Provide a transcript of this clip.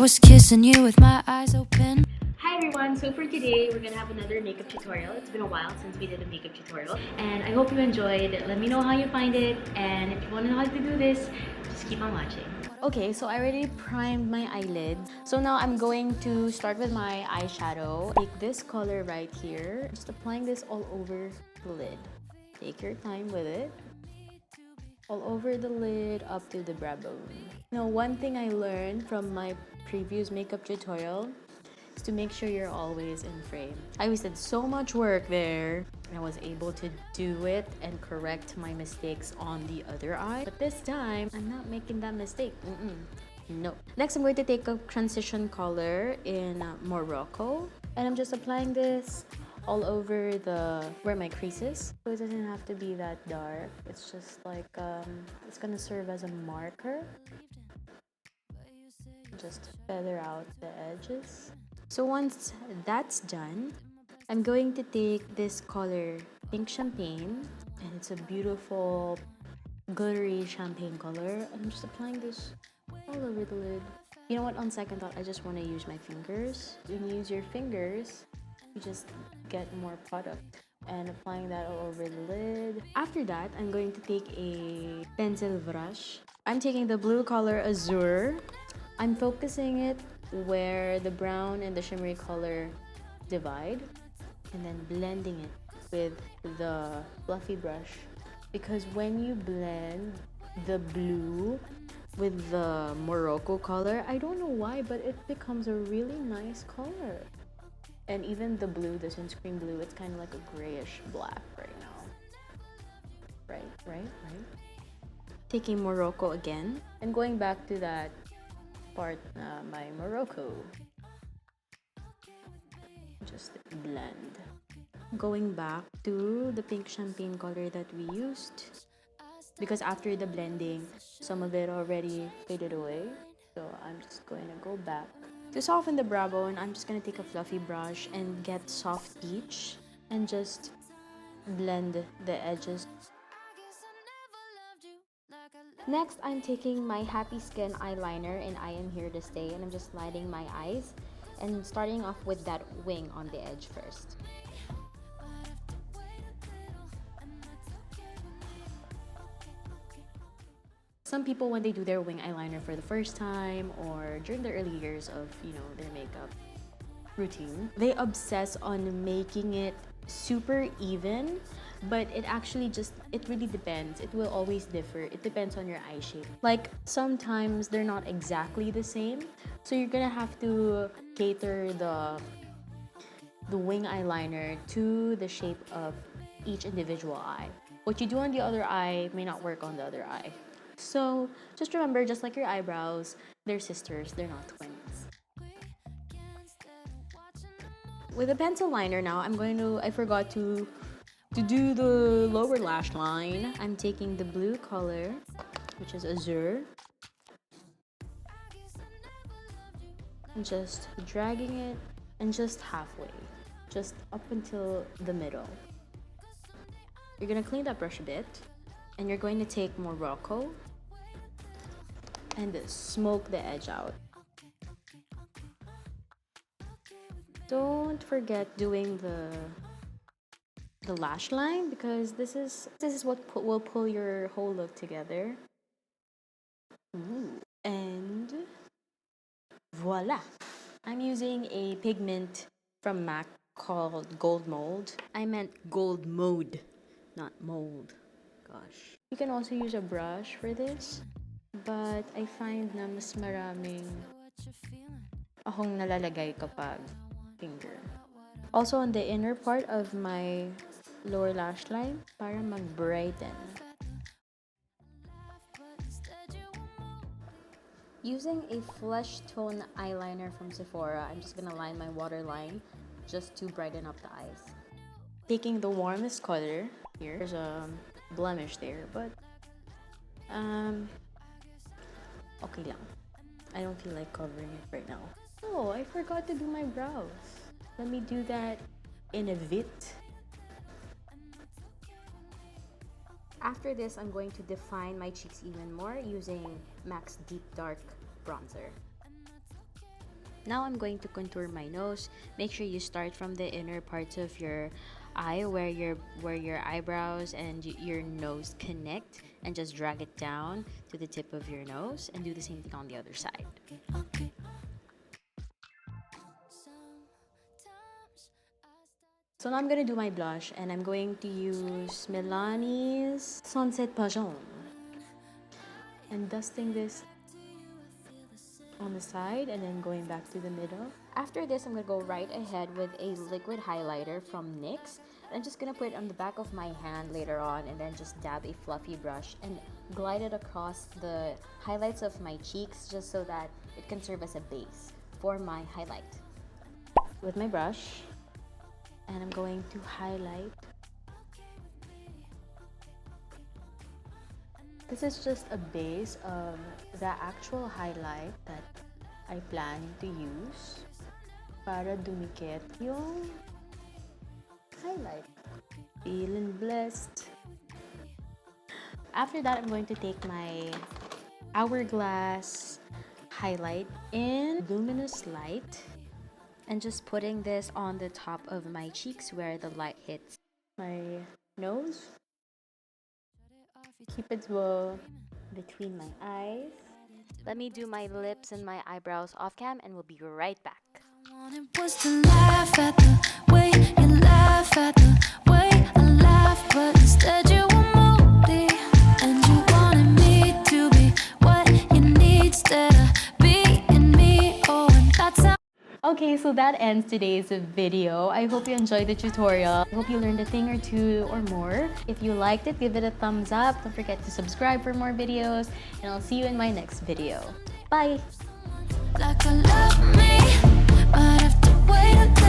was kissing you with my eyes open. Hi everyone, so for today we're gonna have another makeup tutorial. It's been a while since we did a makeup tutorial and I hope you enjoyed. Let me know how you find it, and if you want to know how to do this, just keep on watching. Okay, so I already primed my eyelids. So now I'm going to start with my eyeshadow. Take this color right here, just applying this all over the lid. Take your time with it. All over the lid up to the brow bone. Now, one thing I learned from my previous makeup tutorial is to make sure you're always in frame. I wasted so much work there, and I was able to do it and correct my mistakes on the other eye. But this time, I'm not making that mistake. No. Next, I'm going to take a transition color in Morocco, and I'm just applying this all over where my crease is. So it doesn't have to be that dark. It's just like, it's gonna serve as a marker. Just feather out the edges. So once that's done, I'm going to take this color, Pink Champagne, and it's a beautiful glittery champagne color. I'm just applying this all over the lid. You know what, on second thought, I just want to use my fingers. When you use your fingers, you just get more product, and applying that all over the lid. After that, I'm going to take a pencil brush. I'm taking the blue color Azure. I'm focusing it where the brown and the shimmery color divide, and then blending it with the fluffy brush. Because when you blend the blue with the Morocco color, I don't know why, but it becomes a really nice color. And even the blue, the sunscreen blue, it's kind of like a grayish black right now. Right. Taking Morocco again and going back to that part, my Morocco. Just blend. Going back to the pink champagne color that we used, because after the blending, some of it already faded away. So I'm just going to go back. To soften the brow bone, I'm just going to take a fluffy brush and get soft peach and just blend the edges. Next, I'm taking my Happy Skin eyeliner in I Am Here to Stay, and I'm just lighting my eyes and starting off with that wing on the edge first. Some people, when they do their wing eyeliner for the first time or during the early years of, their makeup routine, they obsess on making it super even, but it actually it really depends. It will always differ. It depends on your eye shape. Like, sometimes they're not exactly the same, so you're gonna have to cater the wing eyeliner to the shape of each individual eye. What you do on the other eye may not work on the other eye. So just remember, just like your eyebrows, they're sisters, they're not twins. With a pencil liner now, I forgot to do the lower lash line. I'm taking the blue color, which is Azure, and just dragging it, and just halfway, just up until the middle. You're gonna clean that brush a bit, and you're going to take Morocco and smoke the edge out. Don't forget doing the lash line, because this is what will pull your whole look together. And voila! I'm using a pigment from MAC called Gold Mold. I meant Gold Mode, not mold. Gosh. You can also use a brush for this, but I find na mas maraming akong nalalagay kapag finger. Also on the inner part of my lower lash line para mag-brighten. Using a flesh tone eyeliner from Sephora, I'm just gonna line my waterline just to brighten up the eyes. Taking the warmest color here. There's a blemish there, but okay lang. I don't feel like covering it right now. Oh, I forgot to do my brows. Let me do that in a bit. After this, I'm going to define my cheeks even more using MAC's Deep Dark Bronzer. Now I'm going to contour my nose. Make sure you start from the inner parts of your eye where your eyebrows and your nose connect, and just drag it down to the tip of your nose, and do the same thing on the other side. So now I'm gonna do my blush, and I'm going to use Milani's Sunset Passione. And dusting this on the side and then going back to the middle. After this, I'm gonna go right ahead with a liquid highlighter from NYX. I'm just gonna put it on the back of my hand later on, and then just dab a fluffy brush and glide it across the highlights of my cheeks, just so that it can serve as a base for my highlight. With my brush, and I'm going to highlight. This is just a base of the actual highlight that I plan to use para dumikit yung highlight. Feeling blessed. After that, I'm going to take my Hourglass highlight in Luminous Light and just putting this on the top of my cheeks where the light hits my nose. Keep it well between my eyes. Let me do my lips and my eyebrows off cam, and we'll be right back. Was to laugh at the way you laugh at the way I laugh, but instead you were moody, and you wanted me to be what you need instead of being me. Oh, and that's how. Okay, so that ends today's video. I hope you enjoyed the tutorial. I hope you learned a thing or two or more. If you liked it, give it a thumbs up. Don't forget to subscribe for more videos, and I'll see you in my next video. Bye! Like I love me, but I have to wait